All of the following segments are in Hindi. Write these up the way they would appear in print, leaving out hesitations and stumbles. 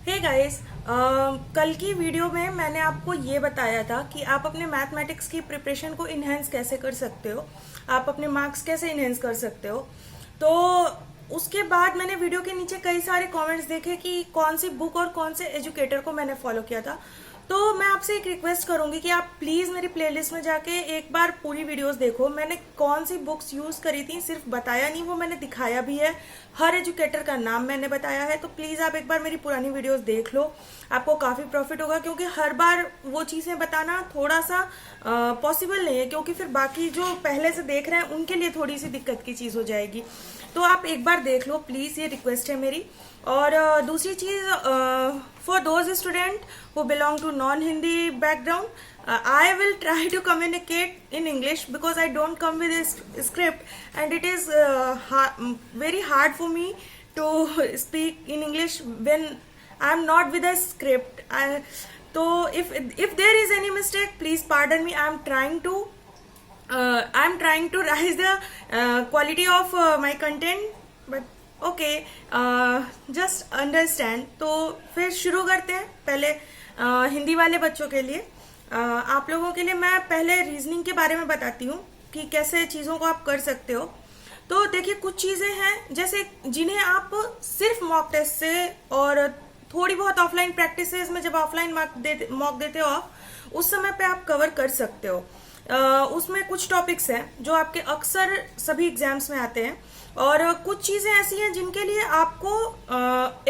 हे गाइस, कल की वीडियो में मैंने आपको ये बताया था कि आप अपने मैथमेटिक्स की प्रिपरेशन को इन्हेंस कैसे कर सकते हो, आप अपने मार्क्स कैसे इन्हेंस कर सकते हो। तो उसके बाद मैंने वीडियो के नीचे कई सारे कमेंट्स देखे कि कौन सी बुक और कौन से एजुकेटर को मैंने फॉलो किया था। तो मैं आपसे एक रिक्वेस्ट करूंगी कि आप प्लीज मेरी प्लेलिस्ट में जाके एक बार पूरी वीडियोस देखो। मैंने कौन सी बुक्स यूज करी थी सिर्फ बताया नहीं, वो मैंने दिखाया भी है। हर एजुकेटर का नाम मैंने बताया है। तो प्लीज आप एक बार मेरी पुरानी वीडियोस देख लो, आपको काफी प्रॉफिट होगा। क्योंकि हर बार वो चीजें बताना थोड़ा सा पॉसिबल नहीं है, क्योंकि फिर बाकी जो पहले से देख रहे हैं उनके लिए थोड़ी सी दिक्कत की चीज हो जाएगी। तो आप एक बार देख लो प्लीज, ये रिक्वेस्ट है मेरी। और दूसरी चीज, for those student who belong to non-Hindi background, I will try to communicate in English because I don't come with a script, and it is very hard for me to speak in English when I'm not with a script. So if there is any mistake, please pardon me. I'm trying to rise the quality of my content, but okay, just understand. तो फिर शुरू करते हैं। पहले हिंदी वाले बच्चों के लिए, आप लोगों के लिए मैं पहले रीजनिंग के बारे में बताती हूँ कि कैसे चीज़ों को आप कर सकते हो। तो देखिए, कुछ चीज़ें हैं जैसे जिन्हें आप सिर्फ मॉक टेस्ट से और थोड़ी बहुत ऑफलाइन प्रैक्टिसेस में, जब ऑफलाइन मॉक देते हो आप, उस समय पे आप कवर कर सकते हो। उसमें कुछ टॉपिक्स हैं जो आपके अक्सर सभी एग्जाम्स में आते हैं, और कुछ चीजें ऐसी हैं जिनके लिए आपको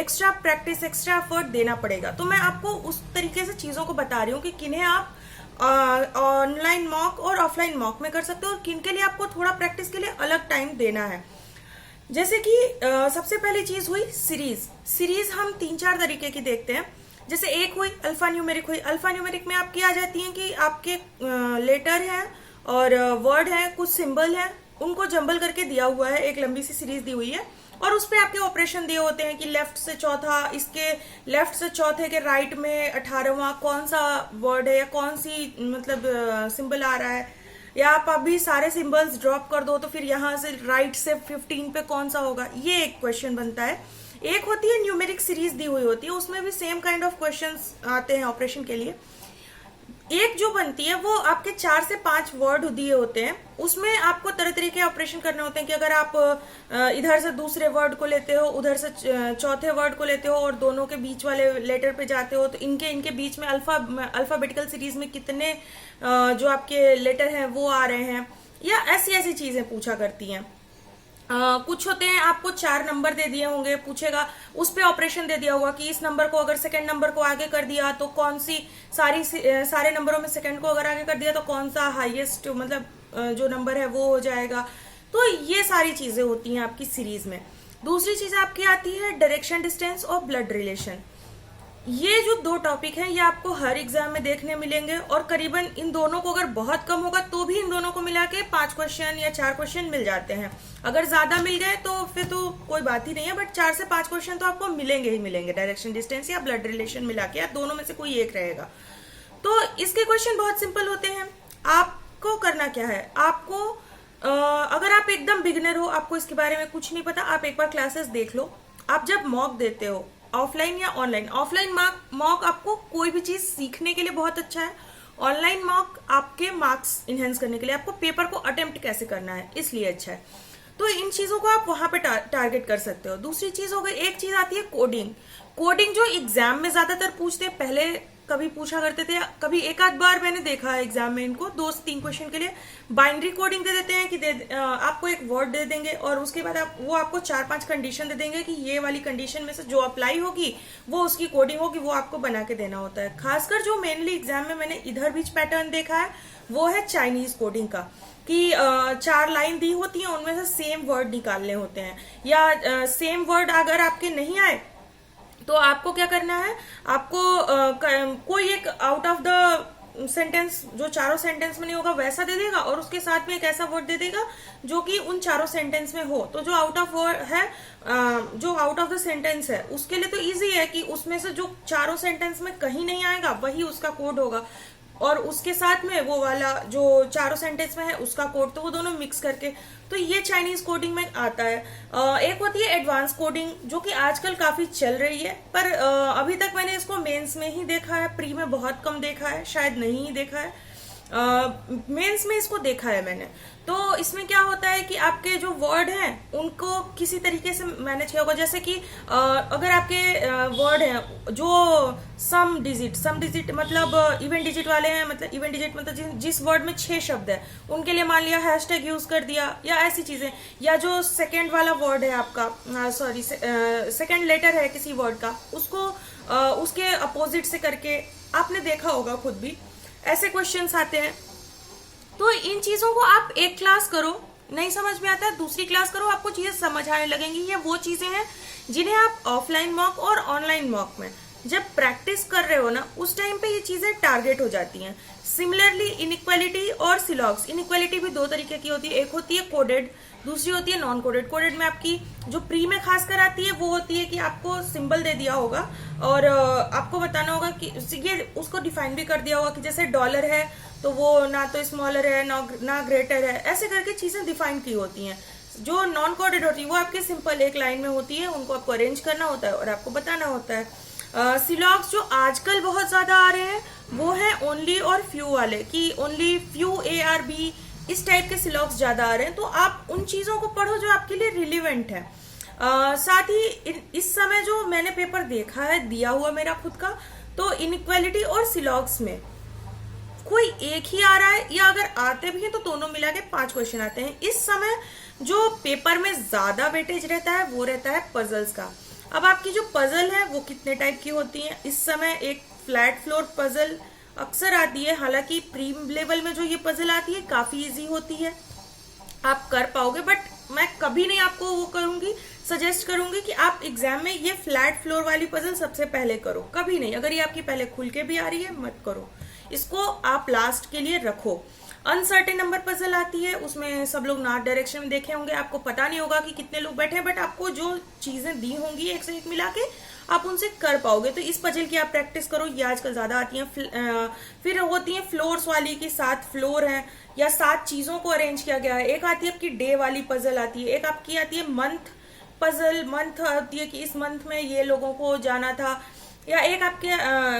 एक्स्ट्रा प्रैक्टिस, एक्स्ट्रा एफर्ट देना पड़ेगा। तो मैं आपको उस तरीके से चीजों को बता रही हूँ कि किन्हें आप ऑनलाइन मॉक और ऑफलाइन मॉक में कर सकते हो, और किन के लिए आपको थोड़ा प्रैक्टिस के लिए अलग टाइम देना है। जैसे कि सबसे पहली चीज हुई सीरीज हम 3-4 तरीके की देखते हैं। जैसे एक हुई अल्फा न्यूमेरिक हुई। अल्फा न्यूमेरिक में आपकी आ जाती है कि आपके लेटर हैं और वर्ड हैं, कुछ सिंबल हैं, उनको जंबल करके दिया हुआ है, एक लंबी सी सीरीज दी हुई है, और उस पे आपके ऑपरेशन दिए होते हैं कि लेफ्ट से चौथा, इसके लेफ्ट से चौथे के राइट में 18वां कौन सा वर्ड है, या कौन सी मतलब सिंबल आ रहा है, या आप अभी सारे सिंबल्स ड्रॉप कर दो तो फिर यहाँ से राइट से 15 पे कौन सा होगा। ये एक क्वेश्चन बनता है। एक होती है न्यूमेरिक सीरीज दी हुई होती है, उसमें भी सेम काइंड ऑफ क्वेश्चंस आते हैं ऑपरेशन के लिए। एक जो बनती है वो आपके 4 से 5 वर्ड दिए होते हैं, उसमें आपको तरह तरह के ऑपरेशन करने होते हैं कि अगर आप इधर से दूसरे वर्ड को लेते हो, उधर से चौथे वर्ड को लेते हो, और दोनों के बीच वाले लेटर पे जाते हो, तो इनके बीच में अल्फाबेटिकल सीरीज में कितने जो आपके लेटर हैं वो आ रहे हैं, या ऐसी ऐसी चीजें पूछा करती हैं। कुछ होते हैं आपको 4 नंबर दे दिए होंगे, पूछेगा उस पे ऑपरेशन दे दिया होगा कि इस नंबर को अगर सेकंड नंबर को आगे कर दिया तो कौन सी सारे नंबरों में सेकंड को अगर आगे कर दिया तो कौन सा हाईएस्ट मतलब जो नंबर है वो हो जाएगा। तो ये सारी चीजें होती हैं आपकी सीरीज में। दूसरी चीज आपकी आती है डायरेक्शन डिस्टेंस और ब्लड रिलेशन। ये जो 2 टॉपिक हैं ये आपको हर एग्जाम में देखने मिलेंगे, और करीबन इन दोनों को अगर बहुत कम होगा तो भी इन दोनों को मिला के 5 क्वेश्चन या 4 क्वेश्चन मिल जाते हैं। अगर ज्यादा मिल गए तो फिर तो कोई बात ही नहीं है, बट 4 से 5 क्वेश्चन तो आपको मिलेंगे ही मिलेंगे, डायरेक्शन डिस्टेंस या ब्लड रिलेशन मिला के, या दोनों में से कोई एक रहेगा। तो इसके क्वेश्चन बहुत सिंपल होते हैं। आपको करना क्या है, आपको अगर आप एकदम बिगिनर हो, आपको इसके बारे में कुछ नहीं पता, आप एक बार क्लासेस देख लो। आप जब मॉक देते हो ऑफलाइन या ऑनलाइन, ऑफलाइन मॉक आपको कोई भी चीज सीखने के लिए बहुत अच्छा है। ऑनलाइन मॉक आपके मार्क्स इनहेंस करने के लिए, आपको पेपर को अटेम्प्ट कैसे करना है इसलिए अच्छा है। तो इन चीजों को आप वहां पे टारगेट कर सकते हो। दूसरी चीज हो गई, एक चीज आती है कोडिंग जो एग्जाम में ज्यादातर पूछते हैं, पहले कभी पूछा करते थे, कभी एक आध बार मैंने देखा है एग्जाम में इनको 2 से 3 क्वेश्चन के लिए बाइनरी कोडिंग दे देते हैं कि आपको एक वर्ड दे देंगे, और उसके बाद वो आपको 4-5 कंडीशन दे देंगे कि ये वाली कंडीशन में से जो अप्लाई होगी वो उसकी कोडिंग होगी, वो आपको बना के देना होता है। खासकर जो मेनली एग्जाम में मैंने इधर बीच पैटर्न देखा है वो है चाइनीज कोडिंग का, कि 4 लाइन दी होती है, उनमें से सेम वर्ड निकालने होते हैं, या सेम वर्ड अगर आपके नहीं आए तो आपको क्या करना है, आपको कोई एक आउट ऑफ द सेंटेंस जो चारों सेंटेंस में नहीं होगा वैसा दे देगा, और उसके साथ में एक ऐसा वर्ड दे देगा जो कि उन चारों सेंटेंस में हो। तो जो आउट ऑफ वर्ड है, जो आउट ऑफ द सेंटेंस है, उसके लिए तो इजी है कि उसमें से जो चारों सेंटेंस में कहीं नहीं आएगा वही उसका कोड होगा। और उसके साथ में वो वाला जो चारों सेंटेंस में है उसका कोड, तो वो दोनों मिक्स करके, तो ये चाइनीज कोडिंग में आता है। एक होती है एडवांस कोडिंग जो कि आजकल काफी चल रही है, पर अभी तक मैंने इसको मेंस में ही देखा है, प्री में बहुत कम देखा है, शायद नहीं ही देखा है। मेंस में इसको देखा है मैंने। तो इसमें क्या होता है कि आपके जो वर्ड हैं उनको किसी तरीके से मैनेज किया होगा, जैसे कि अगर आपके वर्ड हैं जो सम डिजिट मतलब इवन डिजिट वाले हैं, मतलब इवन डिजिट मतलब जिस वर्ड में 6 शब्द है उनके लिए मान लिया हैशटैग यूज कर दिया, या ऐसी चीजें, या जो सेकंड वाला वर्ड है आपका, सॉरी सेकंड लेटर है किसी वर्ड का, उसको उसके अपोजिट से करके, आपने देखा होगा खुद भी, ऐसे क्वेश्चंस आते हैं। तो इन चीजों को आप एक क्लास करो, नहीं समझ में आता है दूसरी क्लास करो, आपको चीजें समझ आने लगेंगी। ये वो चीजें हैं जिन्हें आप ऑफलाइन मॉक और ऑनलाइन मॉक में जब प्रैक्टिस कर रहे हो ना, उस टाइम पे ये चीजें टारगेट हो जाती हैं। सिमिलरली इनइक्वालिटी और सिलॉग्स, इनइक्वालिटी भी दो तरीके की होती है, एक होती है कोडेड, दूसरी होती है नॉन कोडेड। कोडेड में आपकी जो प्री में खास कर आती है वो होती है कि आपको सिंबल दे दिया होगा और आपको बताना होगा कि ये उसको डिफाइन भी कर दिया होगा कि जैसे डॉलर है तो वो ना तो स्मॉलर है ना ग्रेटर है, ऐसे करके चीजें डिफाइन की होती हैं। जो नॉन कोडेड होती है वो आपकी सिंपल एक लाइन में होती है, उनको आपको अरेंज करना होता है और आपको बताना होता है। सिलॉग्स जो आजकल बहुत ज्यादा आ रहे हैं वो है ओनली और फ्यू वाले, कि ओनली फ्यू ARB इस टाइप के सिलॉग्स ज्यादा आ रहे हैं। तो आप उन चीजों को पढ़ो जो आपके लिए रिलीवेंट है। साथ ही इस समय जो मैंने पेपर देखा है दिया हुआ मेरा खुद का, तो इनइक्वालिटी और सिलॉग्स में कोई एक ही आ रहा है, या अगर आते भी हैं तो दोनों मिला के 5 क्वेश्चन आते हैं। इस समय जो पेपर में ज्यादा वेटेज रहता है वो रहता है पजल्स का। अब आपकी जो पजल है वो कितने टाइप की होती है, इस समय एक फ्लैट फ्लोर पजल अक्सर आती है, हालांकि प्री लेवल में जो ये पजल आती है काफी इजी होती है, आप कर पाओगे, बट मैं कभी नहीं आपको वो करूंगी, सजेस्ट करूंगी कि आप एग्जाम में ये फ्लैट फ्लोर वाली पजल सबसे पहले करो, कभी नहीं। अगर ये आपकी पहले खुल के भी आ रही है मत करो, इसको आप लास्ट के लिए रखो। अनसर्टेन नंबर पजल आती है, उसमें सब लोग नॉर्थ डायरेक्शन में देखे होंगे, आपको पता नहीं होगा कि कितने लोग बैठे हैं, बट आपको जो चीजें दी होंगी एक से एक मिला के आप उनसे कर पाओगे। तो इस पजल की आप प्रैक्टिस करो, ये आजकल ज्यादा आती हैं। फिर होती है फ्लोर्स वाली की 7 फ्लोर हैं या 7 चीजों को अरेंज किया गया है। एक आती है आपकी डे वाली पजल आती है, एक आपकी आती है मंथ पजल, मंथ होती है कि इस मंथ में ये लोगों को जाना था, या एक आपके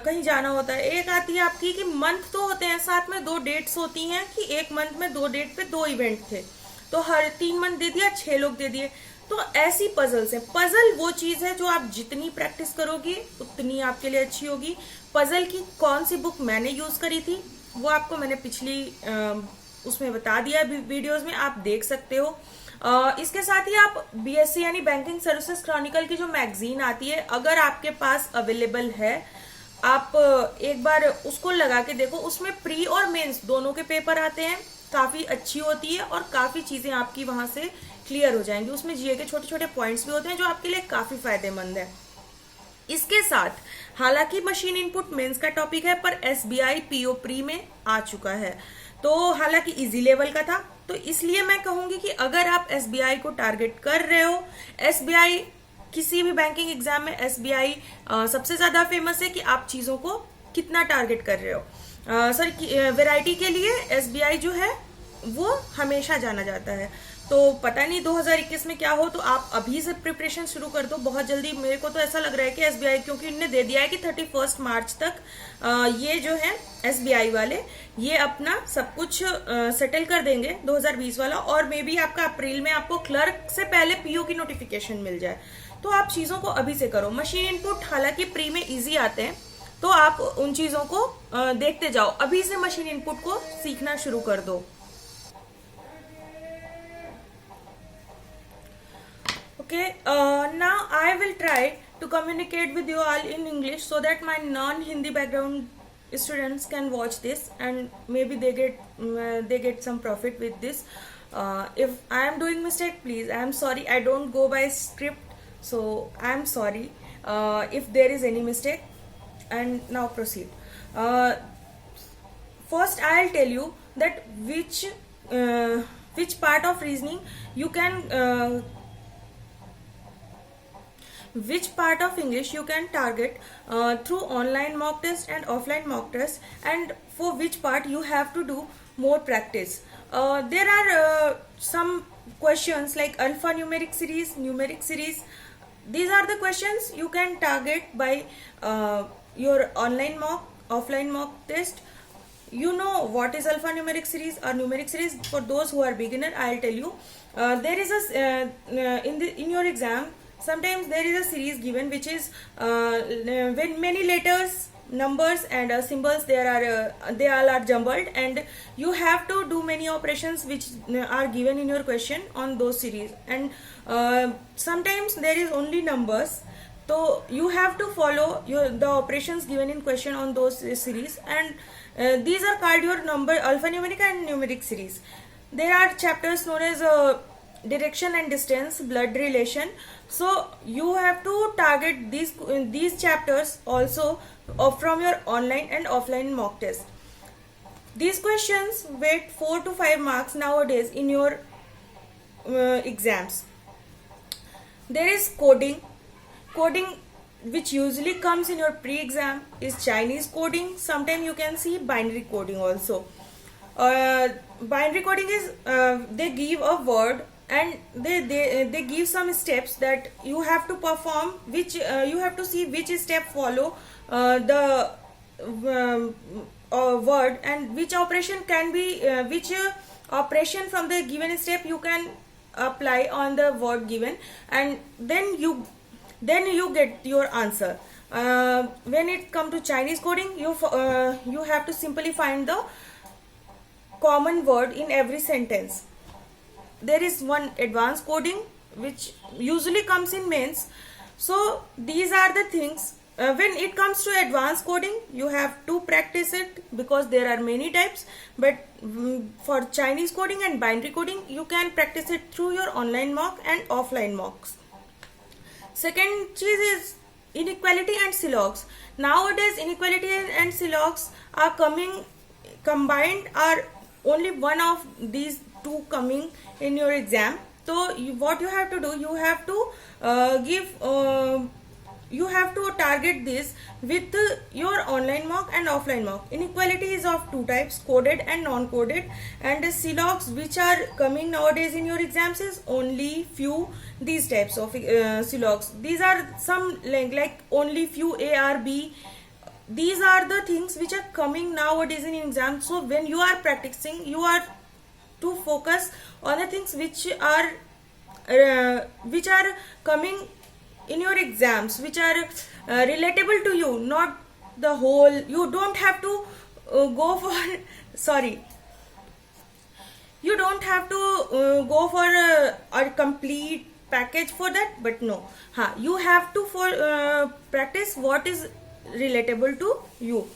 कहीं जाना होता है। एक आती है आपकी कि मंथ तो होते हैं, साथ में 2 डेट्स होती हैं कि एक मंथ में 2 डेट पे 2 इवेंट थे, तो हर 3 मंथ दे दिया, 6 लोग दे दिए। तो ऐसी पजल्स है। पजल वो चीज है जो आप जितनी प्रैक्टिस करोगी उतनी आपके लिए अच्छी होगी। पजल की कौन सी बुक मैंने यूज करी थी वो आपको मैंने पिछली उसमें बता दिया, वीडियोस में आप देख सकते हो। इसके साथ ही आप BSc यानी बैंकिंग सर्विसेज क्रॉनिकल की जो मैगजीन आती है, अगर आपके पास अवेलेबल है, आप एक बार उसको लगा के देखो, उसमें प्री और मेंस दोनों के पेपर आते हैं, काफी अच्छी होती है और काफी चीजें आपकी वहां से क्लियर हो जाएंगी। उसमें जीए के छोटे छोटे पॉइंट्स भी होते हैं जो आपके लिए काफी फायदेमंद है। इसके साथ हालांकि मशीन इनपुट मेंस का टॉपिक है, पर SBI PO प्री में आ चुका है, तो हालांकि इजी लेवल का था, तो इसलिए मैं कहूंगी कि अगर आप SBI को टारगेट कर रहे हो, SBI किसी भी बैंकिंग एग्जाम में SBI सबसे ज्यादा फेमस है कि आप चीजों को कितना टारगेट कर रहे हो। सर वैरायटी के लिए SBI जो है वो हमेशा जाना जाता है। तो पता नहीं 2021 में क्या हो, तो आप अभी से प्रिपरेशन शुरू कर दो बहुत जल्दी। मेरे को तो ऐसा लग रहा है कि SBI, क्योंकि इन्होंने दे दिया है कि 31 मार्च तक ये जो है SBI वाले ये अपना सब कुछ सेटल कर देंगे 2020 वाला, और मे बी आपका अप्रैल में आपको क्लर्क से पहले PO की नोटिफिकेशन मिल जाए। तो आप चीजों को अभी से करो। मशीन इनपुट हालांकि प्री में इजी आते हैं, तो आप उन चीजों को देखते जाओ, अभी से मशीन इनपुट को सीखना शुरू कर दो। Okay, now I will try to communicate with you all in English so that my non-Hindi background students can watch this and maybe they get some profit with this. If I am doing mistake, please, I am sorry. I don't go by script, so I am sorry if there is any mistake. And now proceed. First, I will tell you that which part of reasoning you can which part of English you can target through online mock test and offline mock test, and for which part you have to do more practice. There are some questions like alphanumeric series, numeric series. These are the questions you can target by your online mock, offline mock test. You know what is alphanumeric series or numeric series. For those who are beginner, I'll tell you. There is a in your exam, sometimes there is a series given which is when many letters, numbers and symbols there are, they all are jumbled, and you have to do many operations which are given in your question on those series. And sometimes there is only numbers, so you have to follow the operations given in question on those series, and these are called your alphanumeric and numeric series. There are chapters known as direction and distance, blood relation. So you have to target these chapters also from your online and offline mock test. These questions weight 4 to 5 marks nowadays in your exams. There is coding. Coding which usually comes in your pre-exam is Chinese coding. Sometimes you can see binary coding also. Binary coding is they give a word and they give some steps that you have to perform, which you have to see which step follow the word, and which operation can be which operation from the given step you can apply on the word given, and then you get your answer. When it comes to Chinese coding, you have to simply find the common word in every sentence. There is one advanced coding which usually comes in mains. So these are the things. When it comes to advanced coding, you have to practice it because there are many types. But for Chinese coding and binary coding, you can practice it through your online mock and offline mocks. Second cheese is inequality and silogs. Nowadays, inequality and silogs are combined, are only one of these two coming in your exam. So what you have to do, you have to you have to target this with your online mock and offline mock. Inequality is of two types, coded and non-coded, and the silogs which are coming nowadays in your exams is only few these types of silogs. These are some like only few A or B. These are the things which are coming nowadays in exams. So when you are practicing, you are to focus on the things which are coming in your exams, which are relatable to you, not the whole. You don't have to go for sorry, you don't have to go for a complete package for that, but no, you have to practice what is relatable to you.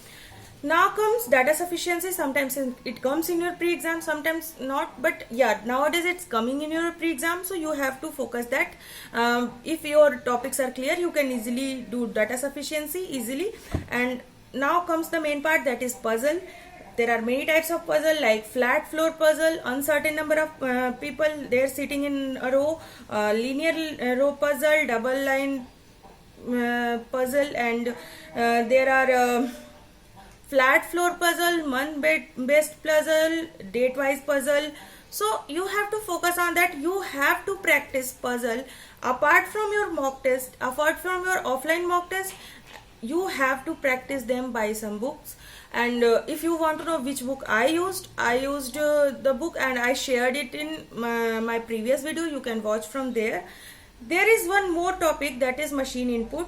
Now comes data sufficiency. Sometimes it comes in your pre-exam, sometimes not, but yeah, nowadays it's coming in your pre-exam, so you have to focus that. If your topics are clear, you can easily do data sufficiency easily. And now comes the main part, that is puzzle. There are many types of puzzle, like flat floor puzzle, uncertain number of people they're sitting in a row, linear row puzzle, double line puzzle, and there are flat floor puzzle, month based puzzle, date wise puzzle. So you have to focus on that. You have to practice puzzle apart from your mock test, apart from your offline mock test. You have to practice them by some books. And if you want to know which book I used the book, and I shared it in my previous video. You can watch from there. There is one more topic, that is machine input.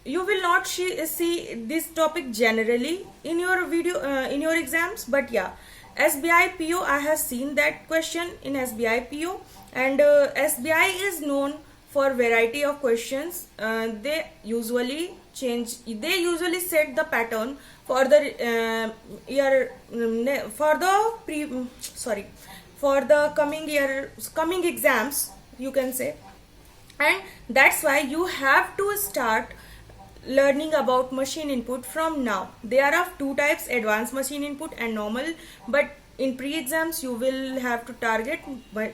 You will not see this topic generally in your video in your exams, but yeah, SBI PO, I have seen that question in SBI PO, and SBI is known for variety of questions. They usually set the pattern for the for the coming exams, you can say. And that's why you have to start learning about machine input from now. There are of two types, advanced machine input and normal, but in pre-exams you will have to target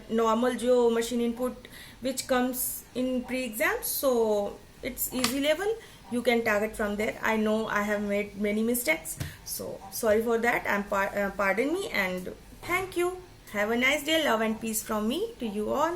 normal jo machine input which comes in pre-exams, so it's easy level, you can target from there. I know I have made many mistakes, so sorry for that. Pardon me, and thank you. Have a nice day. Love and peace from me to you all.